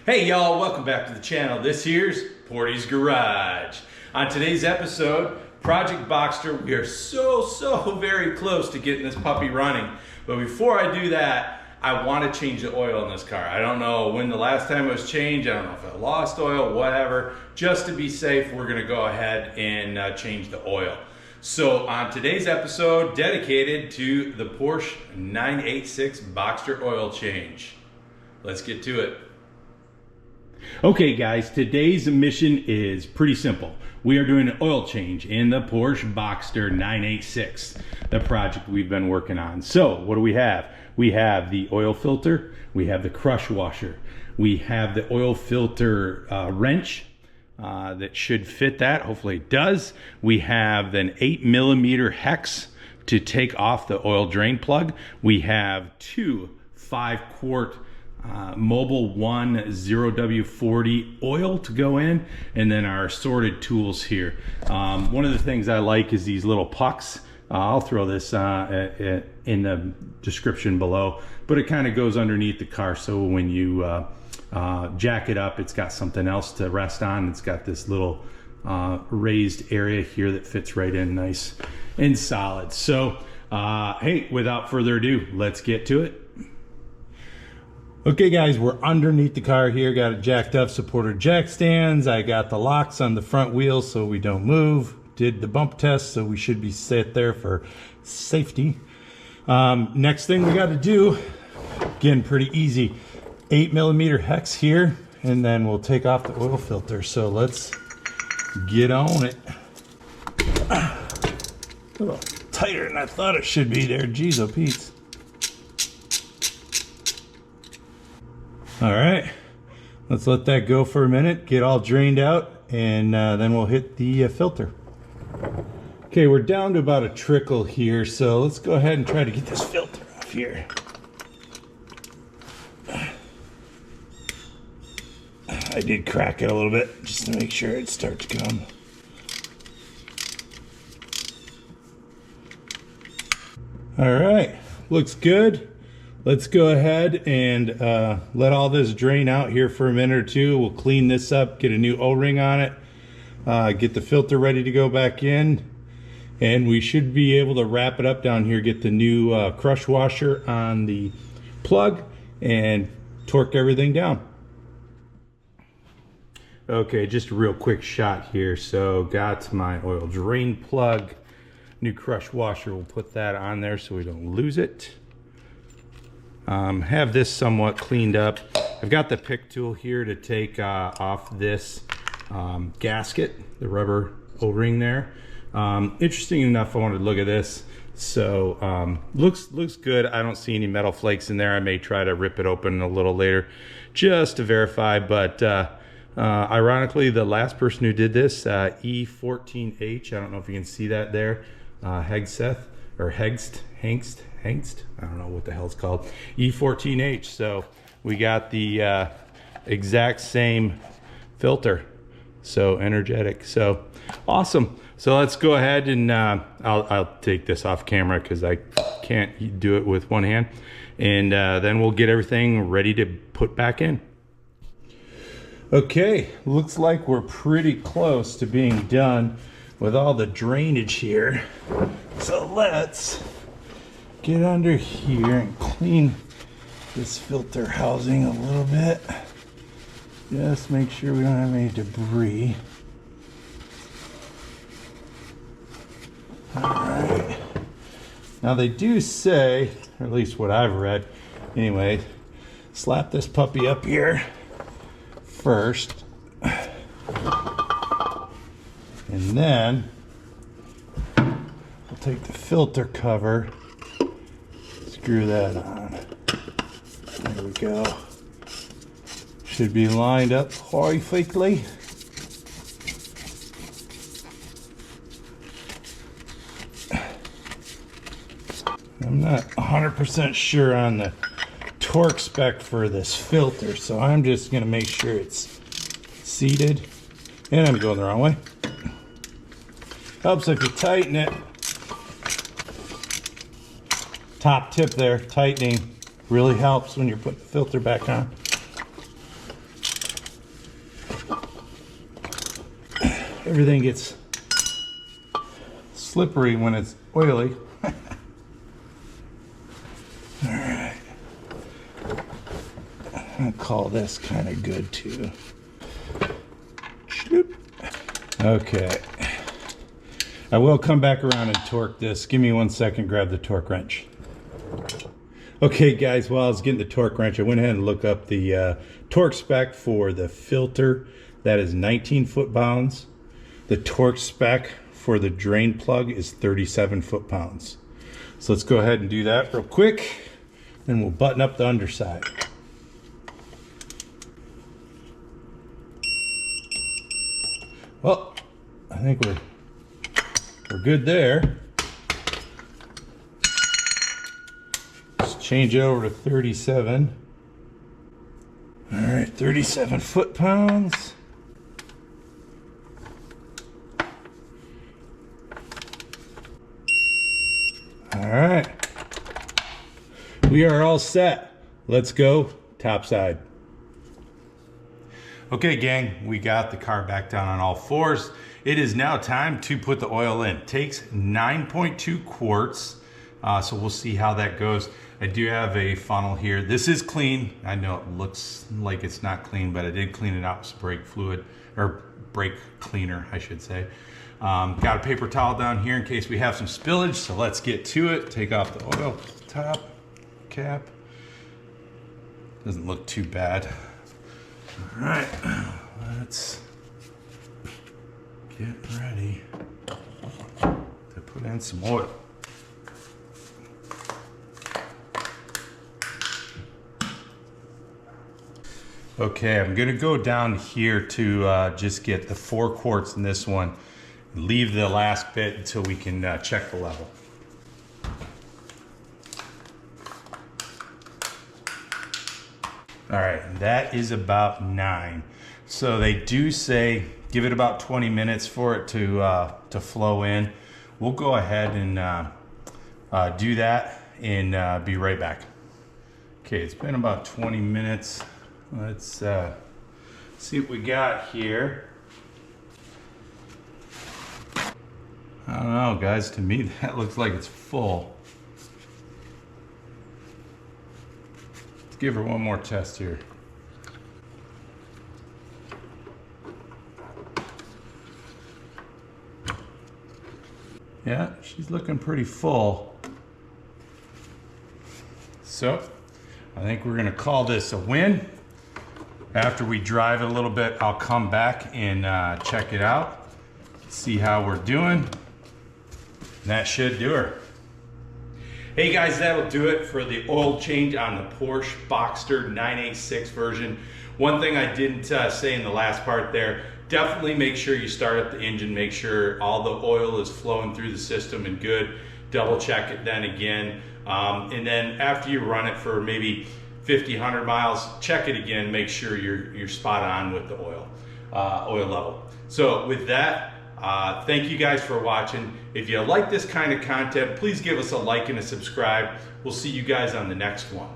Hey y'all, welcome back to the channel. This here's Portie's Garage. On today's episode, Project Boxster, we are so very close to getting this puppy running. But before I do that, I want to change the oil in this car. I don't know when the last time it was changed. I don't know if I lost oil, whatever. Just to be safe, we're gonna go ahead and change the oil. So on today's episode, dedicated to the Porsche 986 Boxster oil change. Let's get to it. Okay guys, today's mission is pretty simple. We are doing an oil change in the Porsche Boxster 986, the project we've been working on. So what do we have? We have the oil filter, we have the crush washer, we have the oil filter wrench that should fit that, hopefully it does. We have an 8mm hex to take off the oil drain plug. We have two 5-quart Mobile 1 0W40 oil to go in, and then our assorted tools here. One of the things I like is these little pucks. I'll throw this in the description below, but it kind of goes underneath the car, so when you jack it up, it's got something else to rest on. It's got this little raised area here that fits right in nice and solid. So hey, without further ado, let's get to it. Okay guys, we're underneath the car here. Got it jacked up, supporter jack stands. I got the locks on the front wheels so we don't move. Did the bump test, so we should be set there for safety. Next thing we got to do, again, pretty easy. 8mm hex here, and then we'll take off the oil filter. So let's get on it. A little tighter than I thought it should be there. Jeez, oh Pete. All right, let's let that go for a minute, get all drained out, and then we'll hit the filter. Okay, we're down to about a trickle here, so let's go ahead and try to get this filter off here. I did crack it a little bit just to make sure it starts to come. All right, looks good. Let's go ahead and let all this drain out here for a minute or two. We'll clean this up, get a new O-ring on it, get the filter ready to go back in, and we should be able to wrap it up down here, get the new crush washer on the plug, and torque everything down. Okay, just a real quick shot here. So got my oil drain plug, new crush washer. We'll put that on there so we don't lose it. Have this somewhat cleaned up. I've got the pick tool here to take off this gasket, the rubber O-ring there. Interesting enough, I wanted to look at this. So looks good. I don't see any metal flakes in there. I may try to rip it open a little later just to verify, but ironically, the last person who did this, E14H, I don't know if you can see that there, Hegseth or Hengst, I don't know what the hell it's called, E14H. So we got the exact same filter, so energetic, so awesome. So let's go ahead and I'll take this off camera because I can't do it with one hand, and then we'll get everything ready to put back in. Okay, looks like we're pretty close to being done with all the drainage here, so let's get under here and clean this filter housing a little bit. Just make sure we don't have any debris. All right. Now they do say, or at least what I've read, anyway, slap this puppy up here first, and then we'll take the filter cover, screw that on. There we go. Should be lined up perfectly. I'm not 100% sure on the torque spec for this filter, so I'm just going to make sure it's seated. And I'm going the wrong way. Helps if you tighten it. Top tip there, tightening really helps when you're putting the filter back on. everything gets slippery when it's oily. All right. I'll call this kind of good too. Okay. I will come back around and torque this. Give me 1 second, grab the torque wrench. Okay guys, while I was getting the torque wrench, I went ahead and looked up the torque spec for the filter. That is 19 foot-pounds. The torque spec for the drain plug is 37 foot-pounds. So let's go ahead and do that real quick. Then we'll button up the underside. Well, I think we're good there. Let's change it over to 37. All right, 37 foot-pounds. All right, we are all set. Let's go topside. Okay gang, we got the car back down on all fours. It is now time to put the oil in. It takes 9.2 quarts, so we'll see how that goes. I do have a funnel here. This is clean. I know it looks like it's not clean, but I did clean it out with some brake fluid, or brake cleaner, I should say. Got a paper towel down here in case we have some spillage, so let's get to it. Take off the oil top cap. Doesn't look too bad. All right, let's get ready to put in some oil. Okay, I'm gonna go down here to just get the 4 quarts in this one. Leave the last bit until we can check the level. All right, that is about 9. So they do say give it about 20 minutes for it to flow in. We'll go ahead and do that and be right back. Okay, it's been about 20 minutes. Let's see what we got here. I don't know, guys. To me, that looks like it's full. Let's give her one more test here. Yeah, she's looking pretty full. So, I think we're gonna call this a win. After we drive it a little bit, I'll come back and check it out, see how we're doing. And that should do her. Hey guys, that'll do it for the oil change on the Porsche Boxster 986 version. One thing I didn't say in the last part there, definitely make sure you start up the engine, make sure all the oil is flowing through the system and good. Double check it then again. And then after you run it for maybe 50, 100 miles, check it again, make sure you're spot on with the oil level. So with that, thank you guys for watching. If you like this kind of content, please give us a like and a subscribe. We'll see you guys on the next one.